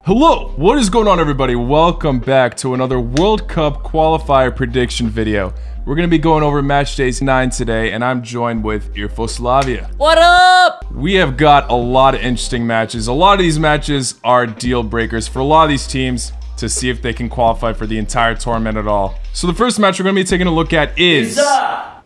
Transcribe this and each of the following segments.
Hello, what is going on everybody? Welcome back to another World Cup qualifier prediction video. We're going to be going over match days 9 today, and I'm joined with Irfoslavia. What up? We have got a lot of interesting matches. A lot of these matches are deal breakers for a lot of these teams to see if they can qualify for the entire tournament at all. So the first match we're going to be taking a look at is... My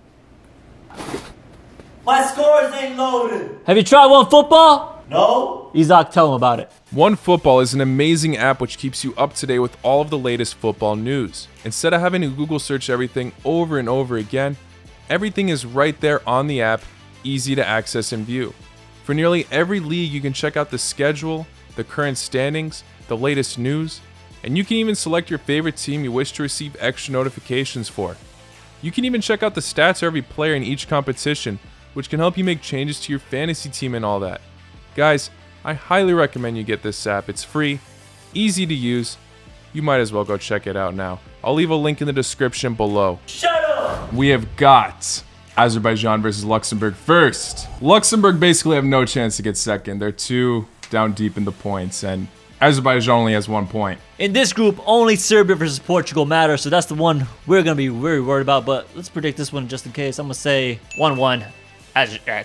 scores ain't loaded. Have you tried OneFootball? No. Isaac, tell him about it. OneFootball is an amazing app which keeps you up to date with all of the latest football news. Instead of having to Google search everything over and over again, everything is right there on the app, easy to access and view. For nearly every league, you can check out the schedule, the current standings, the latest news, and you can even select your favorite team you wish to receive extra notifications for. You can even check out the stats of every player in each competition, which can help you make changes to your fantasy team and all that. Guys, I highly recommend you get this app. It's free, easy to use. You might as well go check it out now. I'll leave a link in the description below. Shut up. We have got Azerbaijan versus Luxembourg first. Luxembourg basically have no chance to get second. They're too down deep in the points, and Azerbaijan only has 1 point. In this group, only Serbia versus Portugal matters, so that's the one we're going to be very worried about, but let's predict this one just in case. I'm going to say 1-1.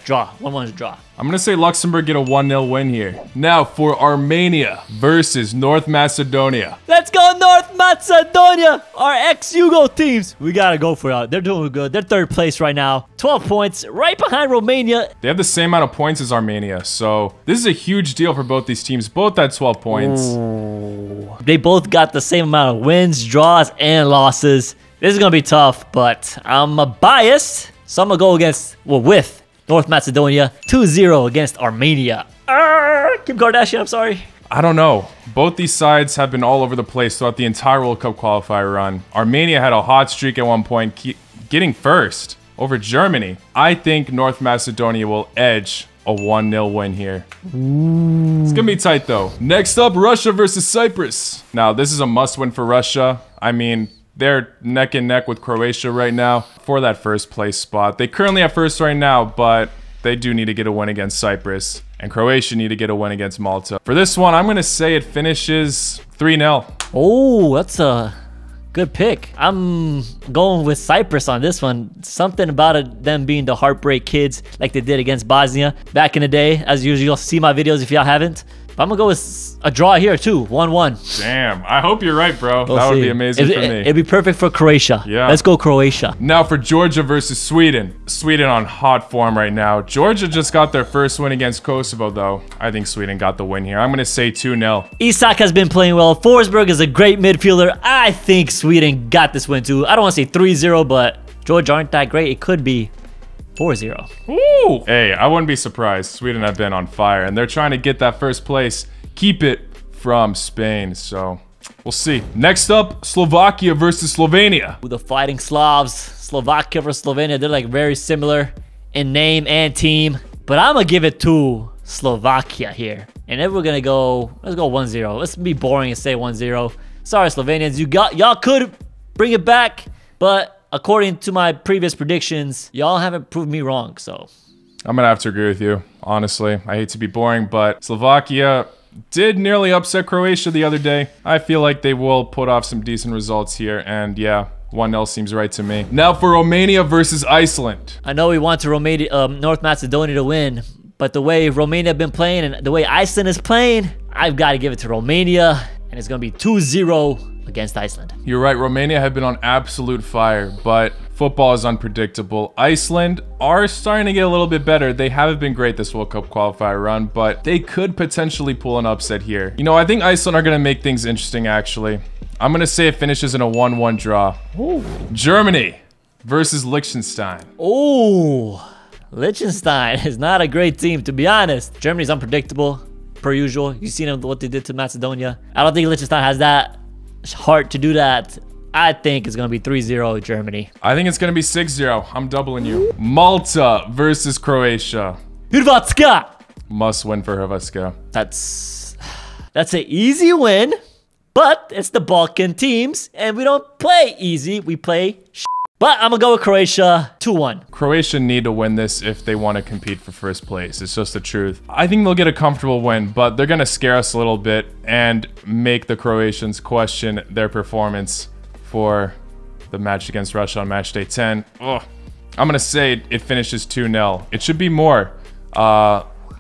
Draw. 1-1 is a draw. I'm going to say Luxembourg get a 1-0 win here. Now for Armenia versus North Macedonia. Let's go North Macedonia! Our ex-Yugo teams. We got to go for it. They're doing good. They're third place right now. 12 points, right behind Romania. They have the same amount of points as Armenia, so this is a huge deal for both these teams. Both at 12 points. Ooh. They both got the same amount of wins, draws, and losses. This is going to be tough, but I'm biased. So I'm going to go against, with North Macedonia, 2-0 against Armenia. Kim Kardashian, I'm sorry. I don't know. Both these sides have been all over the place throughout the entire World Cup qualifier run. Armenia had a hot streak at one point, getting first over Germany. I think North Macedonia will edge a 1-0 win here. Ooh. It's going to be tight though. Next up, Russia versus Cyprus. Now, this is a must-win for Russia. I mean, they're neck and neck with Croatia right now for that first place spot. They currently have first right now, but they do need to get a win against Cyprus. And Croatia need to get a win against Malta. For this one, I'm going to say it finishes 3-0. Oh, that's a good pick. I'm going with Cyprus on this one. Something about it, them being the heartbreak kids like they did against Bosnia back in the day. As usual, you'll see my videos if y'all haven't. But I'm going to go with a draw here, too. 1-1. Damn. I hope you're right, bro. That would be amazing for me. It'd be perfect for Croatia. Yeah. Let's go Croatia. Now for Georgia versus Sweden. Sweden on hot form right now. Georgia just got their first win against Kosovo, though. I think Sweden got the win here. I'm going to say 2-0. Isak has been playing well. Forsberg is a great midfielder. I think Sweden got this win, too. I don't want to say 3-0, but Georgia aren't that great. It could be 4-0. Ooh. Hey, I wouldn't be surprised. Sweden have been on fire, and they're trying to get that first place. Keep it from Spain, so we'll see. Next up, Slovakia versus Slovenia. The Fighting Slavs. Slovakia versus Slovenia. They're like very similar in name and team. But I'm going to give it to Slovakia here. And then we're going to go, let's go 1-0. Let's be boring and say 1-0. Sorry, Slovenians. Y'all could bring it back, but according to my previous predictions, y'all haven't proved me wrong, so. I'm going to have to agree with you, honestly. I hate to be boring, but Slovakia did nearly upset Croatia the other day. I feel like they will put off some decent results here, and yeah, 1-0 seems right to me. Now for Romania versus Iceland. I know we want North Macedonia to win, but the way Romania have been playing and the way Iceland is playing, I've got to give it to Romania, and it's going to be 2-0 against Iceland. You're right, Romania have been on absolute fire, but football is unpredictable. Iceland are starting to get a little bit better. They haven't been great this World Cup qualifier run, but they could potentially pull an upset here. You know, I think Iceland are going to make things interesting, actually. I'm going to say it finishes in a 1-1 draw. Ooh. Germany versus Liechtenstein. Oh, Liechtenstein is not a great team, to be honest. Germany's unpredictable, per usual. You've seen what they did to Macedonia. I don't think Liechtenstein has that heart to do that. I think it's going to be 3-0 Germany. I think it's going to be 6-0. I'm doubling you. Malta versus Croatia. Hrvatska. Must win for Hrvatska. That's an easy win, but it's the Balkan teams, and we don't play easy. We play But I'm going to go with Croatia 2-1. Croatia need to win this if they want to compete for first place. It's just the truth. I think they'll get a comfortable win, but they're going to scare us a little bit and make the Croatians question their performance for the match against Russia on match day 10. Ugh. I'm going to say it finishes 2-0. It should be more.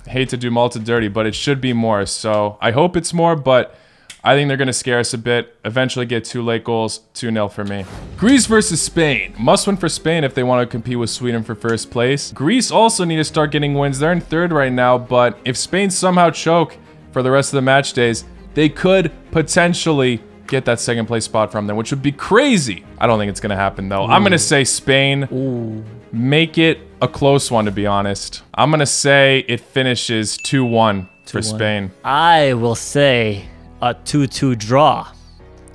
Hate to do Malta dirty, but it should be more. So I hope it's more, but I think they're going to scare us a bit. Eventually get 2 late goals. 2-0 for me. Greece versus Spain. Must win for Spain if they want to compete with Sweden for first place. Greece also need to start getting wins. They're in 3rd right now, but if Spain somehow choke for the rest of the match days, they could potentially get that 2nd place spot from them, which would be crazy. I don't think it's going to happen, though. Ooh. I'm going to say Spain. Ooh. Make it a close one, to be honest. I'm going to say it finishes 2-1 for Spain. I will say a 2-2 draw.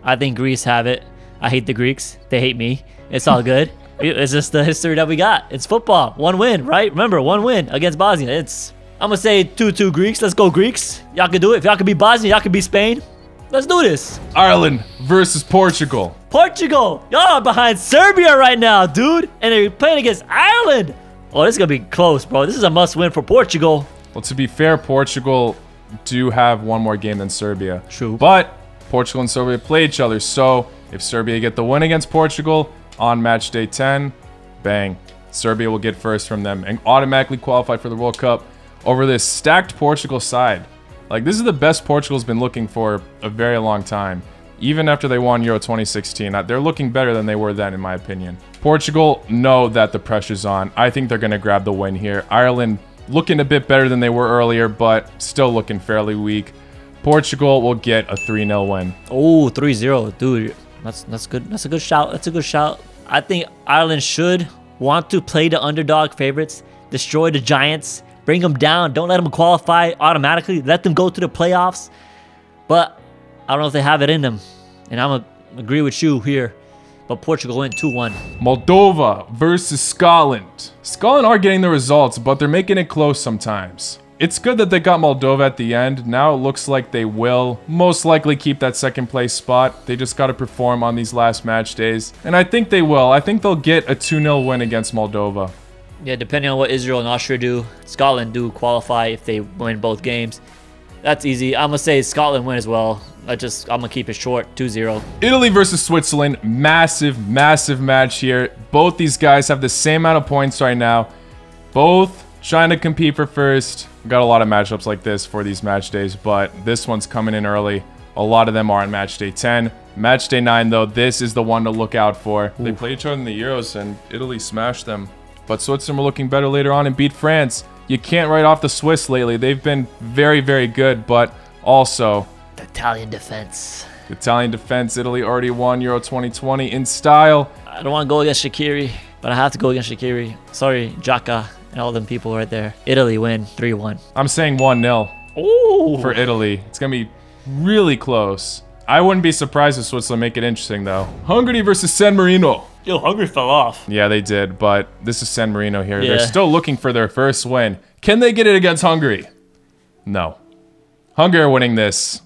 I think Greece have it. I hate the Greeks. They hate me. It's all good. It's just the history that we got. It's football. 1 win, right? Remember, 1 win against Bosnia. I'm going to say 2-2 Greeks. Let's go Greeks. Y'all can do it. If y'all can beat Bosnia, y'all can beat Spain. Let's do this. Ireland versus Portugal. Portugal. Y'all are behind Serbia right now, dude. And they're playing against Ireland. Oh, this is going to be close, bro. This is a must-win for Portugal. Well, to be fair, Portugal do have 1 more game than Serbia. True. But Portugal and Serbia play each other. So if Serbia get the win against Portugal on match day 10, bang. Serbia will get first from them and automatically qualify for the World Cup over this stacked Portugal side. Like, this is the best Portugal's been looking for a very long time. Even after they won Euro 2016, they're looking better than they were then, in my opinion. Portugal know that the pressure's on. I think they're going to grab the win here. Ireland looking a bit better than they were earlier, but still looking fairly weak. Portugal will get a 3-0 win. Oh, 3-0. Dude, that's good. That's a good shout. That's a good shout. I think Ireland should want to play the underdog favorites, destroy the Giants, bring them down. Don't let them qualify automatically. Let them go to the playoffs. But I don't know if they have it in them. And I'm going to agree with you here. But Portugal went 2-1. Moldova versus Scotland. Scotland are getting the results, but they're making it close sometimes. It's good that they got Moldova at the end. Now it looks like they will most likely keep that 2nd place spot. They just got to perform on these last match days. And I think they will. I think they'll get a 2-0 win against Moldova. Yeah, depending on what Israel and Austria do, Scotland do qualify if they win both games. That's easy. I'm going to say Scotland win as well. I'm going to keep it short, 2-0. Italy versus Switzerland. Massive, massive match here. Both these guys have the same amount of points right now. Both trying to compete for first. Got a lot of matchups like this for these match days, but this one's coming in early. A lot of them are on match day 10. Match day 9, though, this is the one to look out for. Ooh. They played each other in the Euros, and Italy smashed them. But Switzerland were looking better later on and beat France. You can't write off the Swiss lately. They've been very, very good, but also the Italian defense. Italian defense. Italy already won Euro 2020 in style. I don't want to go against Shaqiri, but I have to go against Shaqiri. Sorry, Xhaka and all them people right there. Italy win 3-1. I'm saying 1-0 Ooh. For Italy. It's going to be really close. I wouldn't be surprised if Switzerland make it interesting, though. Hungary versus San Marino. Yo, Hungary fell off. Yeah, they did, but this is San Marino here. Yeah. They're still looking for their first win. Can they get it against Hungary? No. Hungary are winning this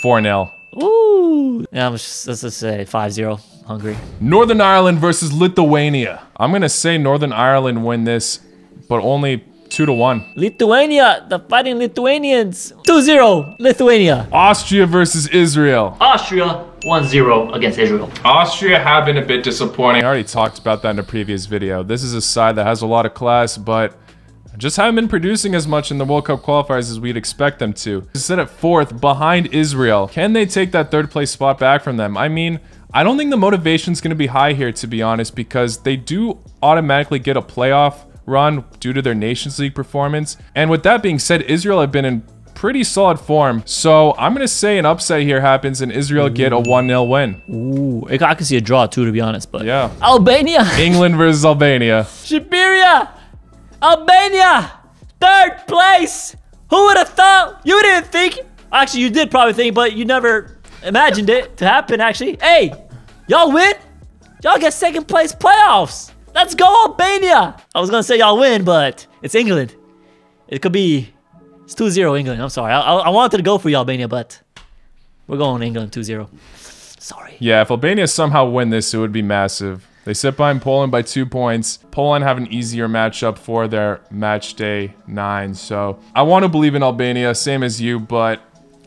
4-0. Ooh. Yeah, let's just say 5-0 Hungary. Northern Ireland versus Lithuania. I'm going to say Northern Ireland win this, but only 2-1. Lithuania, the fighting Lithuanians. 2-0 Lithuania. Austria versus Israel. Austria 1-0 against Israel. Austria have been a bit disappointing. I already talked about that in a previous video. This is a side that has a lot of class, but just haven't been producing as much in the World Cup qualifiers as we'd expect them to. Sit at 4th behind Israel. Can they take that 3rd place spot back from them? I mean, I don't think the motivation's going to be high here, to be honest, because they do automatically get a playoff run due to their Nations League performance. And with that being said, Israel have been in pretty solid form. So I'm going to say an upset here happens and Israel get a 1-0 win. Ooh, I can see a draw too, to be honest, but yeah. Albania. England versus Albania. Siberia. Albania. 3rd place. Who would have thought? You didn't think. Actually, you did probably think, but you never imagined it to happen, actually. Hey, y'all win. Y'all get 2nd place playoffs. Let's go, Albania. I was going to say y'all win, but it's England. It could be... It's 2-0 England. I'm sorry. I wanted to go for you, Albania, but we're going England 2-0. Sorry. Yeah, if Albania somehow win this, it would be massive. They sit behind Poland by 2 points. Poland have an easier matchup for their match day 9. So I want to believe in Albania, same as you, but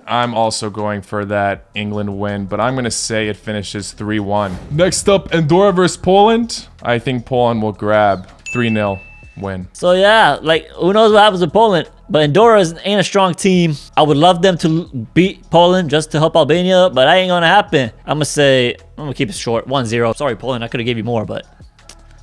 I'm also going for that England win, but I'm going to say it finishes 3-1. Next up, Andorra versus Poland. I think Poland will grab 3-0 win. So yeah, like, who knows what happens with Poland? But Andorra ain't a strong team. I would love them to beat Poland just to help Albania, but that ain't gonna happen. I'm gonna keep it short, 1-0. Sorry, Poland, I could have gave you more, but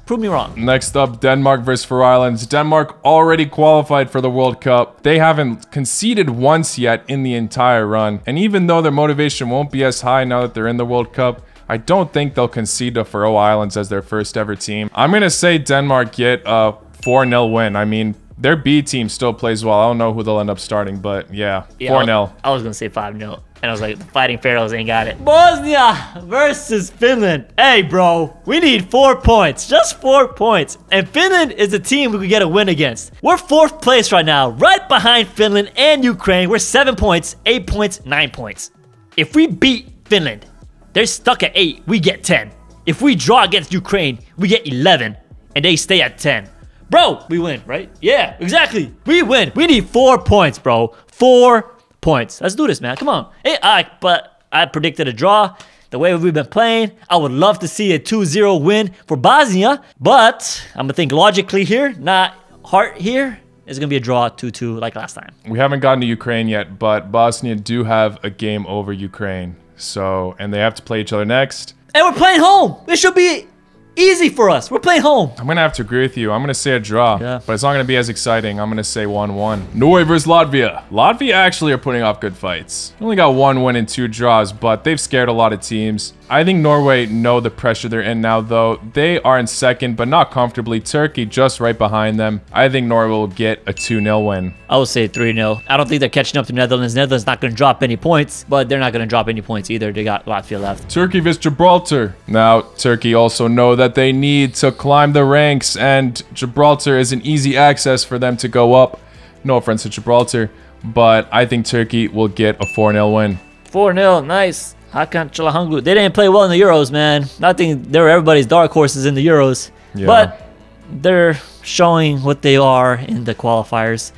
prove me wrong. Next up, Denmark versus Faroe Islands. Denmark already qualified for the World Cup. They haven't conceded once yet in the entire run. And even though their motivation won't be as high now that they're in the World Cup, I don't think they'll concede to Faroe Islands as their first ever team. I'm gonna say Denmark get a 4-0 win. I mean, their B team still plays well. I don't know who they'll end up starting, but yeah 4-0. I was gonna say 5-0. And I was like, the Fighting Pharaohs ain't got it. Bosnia versus Finland. Hey, bro, we need 4 points. Just 4 points. And Finland is a team we could get a win against. We're 4th place right now, right behind Finland and Ukraine. We're 7 points, 8 points, 9 points. If we beat Finland, they're stuck at 8. We get 10. If we draw against Ukraine, we get 11. And they stay at 10. Bro, we win, right? Yeah, exactly. We win. We need 4 points, bro. 4 points. Let's do this, man. Come on. Hey, but I predicted a draw. The way we've been playing, I would love to see a 2-0 win for Bosnia, but I'm gonna think logically here, not heart here. It's gonna be a draw, 2-2 like last time. We haven't gotten to Ukraine yet, but Bosnia do have a game over Ukraine. So, and they have to play each other next. And we're playing home. It should be easy for us. We're playing home. I'm going to have to agree with you. I'm going to say a draw, but it's not going to be as exciting. I'm going to say 1-1. Norway versus Latvia. Latvia actually are putting off good fights. Only got 1 win and 2 draws, but they've scared a lot of teams. I think Norway know the pressure they're in now, though. They are in second, but not comfortably. Turkey just right behind them. I think Norway will get a 2-0 win. I would say 3-0. I don't think they're catching up to Netherlands. Netherlands not going to drop any points, but they're not going to drop any points either. They got Latvia left. Turkey versus Gibraltar. Now, Turkey also know that they need to climb the ranks, and Gibraltar is an easy access for them to go up. No offense to Gibraltar, but I think Turkey will get a 4-0 win. 4-0, nice. Hakan Çalhanoğlu. They didn't play well in the Euros, man. I think they're everybody's dark horses in the Euros. Yeah. But they're showing what they are in the qualifiers.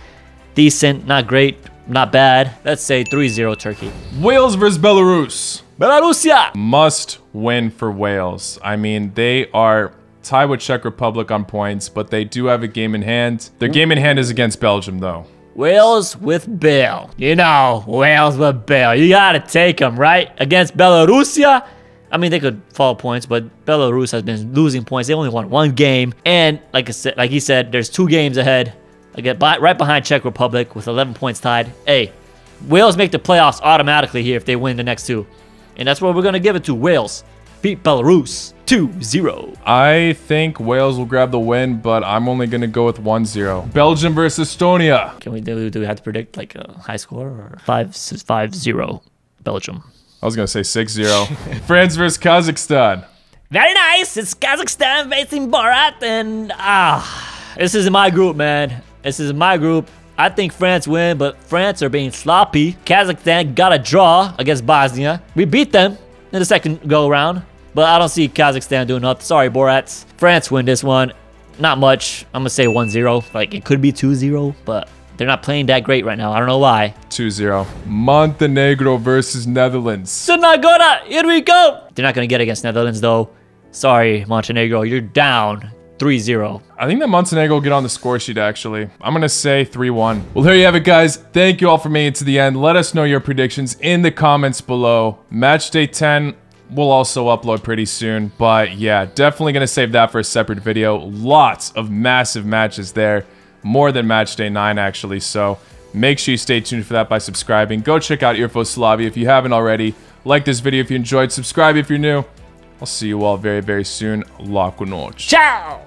Decent, not great, not bad. Let's say 3-0 Turkey. Wales versus Belarus. Belarusia! Must win for Wales. I mean, they are tied with Czech Republic on points, but they do have a game in hand. Their game in hand is against Belgium, though. Wales with Bale. You know, Wales with Bale. You gotta take them, right? Against Belarusia. I mean, they could fall points, but Belarus has been losing points. They only won 1 game. And like he said, there's 2 games ahead. Again, right behind Czech Republic with 11 points tied. Hey, Wales make the playoffs automatically here if they win the next 2. And that's what we're gonna give it to. Wales beat Belarus 2-0. I think Wales will grab the win, but I'm only going to go with 1-0. Belgium versus Estonia. Can we do we have to predict like a high score or 5-0 Belgium? I was going to say 6-0. France versus Kazakhstan. Very nice. It's Kazakhstan facing Borat, and this is my group, man. This is my group. I think France win, but France are being sloppy. Kazakhstan got a draw against Bosnia. We beat them in the second go-around. But I don't see Kazakhstan doing nothing. Sorry, Borats. France win this one. Not much. I'm going to say 1-0. Like, it could be 2-0, but they're not playing that great right now. I don't know why. 2-0. Montenegro versus Netherlands. Sonagora, here we go. They're not going to get against Netherlands, though. Sorry, Montenegro. You're down 3-0. I think that Montenegro will get on the score sheet, actually. I'm going to say 3-1. Well, there you have it, guys. Thank you all for making it to the end. Let us know your predictions in the comments below. Matchday 10... we'll also upload pretty soon, but yeah, definitely gonna save that for a separate video. Lots of massive matches there, more than Matchday 9 actually, so make sure you stay tuned for that by subscribing. Go check out Irfoslavia if you haven't already. Like this video if you enjoyed, subscribe if you're new. I'll see you all very, very soon. Laco noite. Ciao!